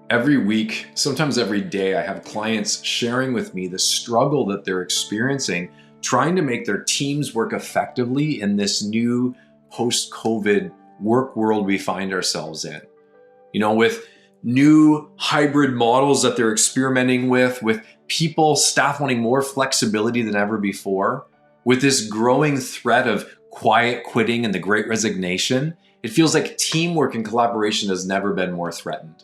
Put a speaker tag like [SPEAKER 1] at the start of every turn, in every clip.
[SPEAKER 1] Every week, sometimes every day, I have clients sharing with me the struggle that they're experiencing trying to make their teams work effectively in this new post-COVID work world we find ourselves in. With new hybrid models that they're experimenting with people, staff wanting more flexibility than ever before, with this growing threat of quiet quitting and the great resignation, it feels like teamwork and collaboration has never been more threatened.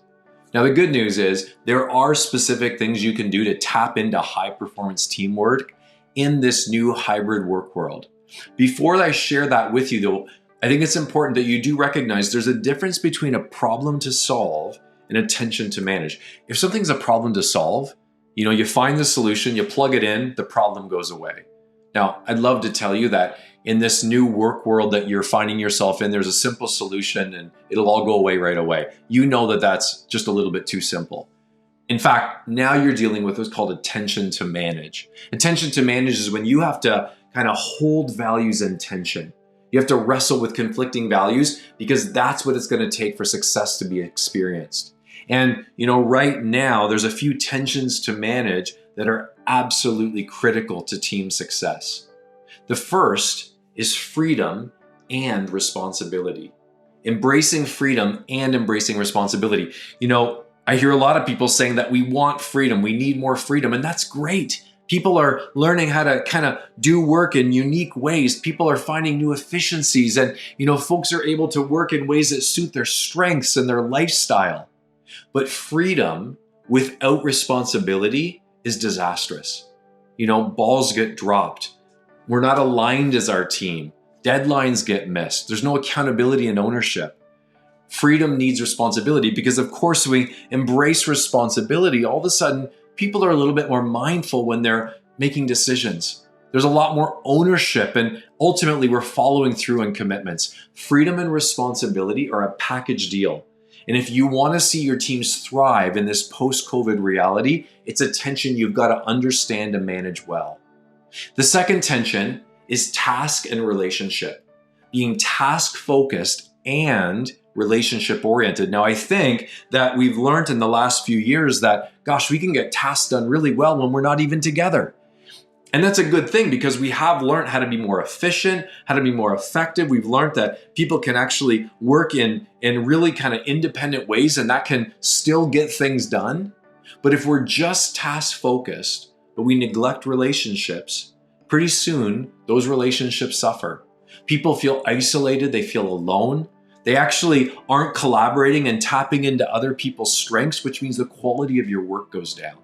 [SPEAKER 1] Now, the good news is there are specific things you can do to tap into high-performance teamwork in this new hybrid work world. Before I share that with you, though, I think it's important that you do recognize there's a difference between a problem to solve and a tension to manage. If something's a problem to solve, you find the solution, you plug it in, the problem goes away. Now, I'd love to tell you that in this new work world that you're finding yourself in, there's a simple solution and it'll all go away right away. You know that that's just a little bit too simple. In fact, now you're dealing with what's called a tension to manage. A tension to manage is when you have to kind of hold values in tension. You have to wrestle with conflicting values because that's what it's going to take for success to be experienced. And, right now, there's a few tensions to manage that are absolutely critical to team success. The first is freedom and responsibility. Embracing freedom and embracing responsibility. I hear a lot of people saying that we want freedom, we need more freedom, and that's great. People are learning how to kind of do work in unique ways. People are finding new efficiencies and, folks are able to work in ways that suit their strengths and their lifestyle. But freedom without responsibility is disastrous. Balls get dropped. We're not aligned as our team. Deadlines get missed. There's no accountability and ownership. Freedom needs responsibility because, of course, we embrace responsibility. All of a sudden, people are a little bit more mindful when they're making decisions. There's a lot more ownership, and ultimately, we're following through on commitments. Freedom and responsibility are a package deal. And if you want to see your teams thrive in this post-COVID reality, it's a tension you've got to understand and manage well. The second tension is task and relationship, being task-focused and relationship-oriented. Now, I think that we've learned in the last few years that, we can get tasks done really well when we're not even together. And that's a good thing because we have learned how to be more efficient, how to be more effective. We've learned that people can actually work in really kind of independent ways, and that can still get things done. But if we're just task-focused, but we neglect relationships, pretty soon those relationships suffer. People feel isolated, they feel alone. They actually aren't collaborating and tapping into other people's strengths, which means the quality of your work goes down.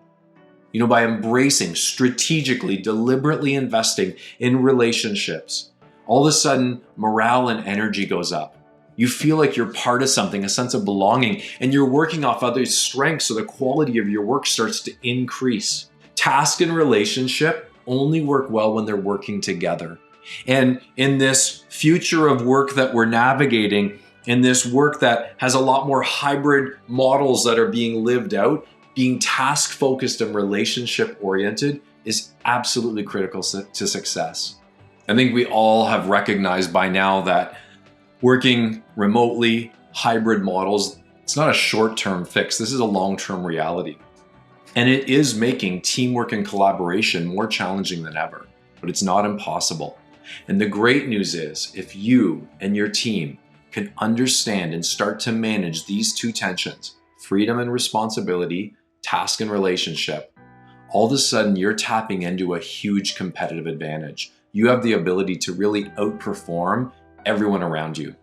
[SPEAKER 1] By embracing, strategically, deliberately investing in relationships, all of a sudden morale and energy goes up. You feel like you're part of something, a sense of belonging, and you're working off others' strengths, so the quality of your work starts to increase. Task and relationship only work well when they're working together. And in this future of work that we're navigating, in this work that has a lot more hybrid models that are being lived out, being task-focused and relationship-oriented is absolutely critical to success. I think we all have recognized by now that working remotely, hybrid models, it's not a short-term fix. This is a long-term reality. And it is making teamwork and collaboration more challenging than ever, but it's not impossible. And the great news is, if you and your team can understand and start to manage these two tensions, freedom and responsibility, task and relationship, all of a sudden you're tapping into a huge competitive advantage. You have the ability to really outperform everyone around you.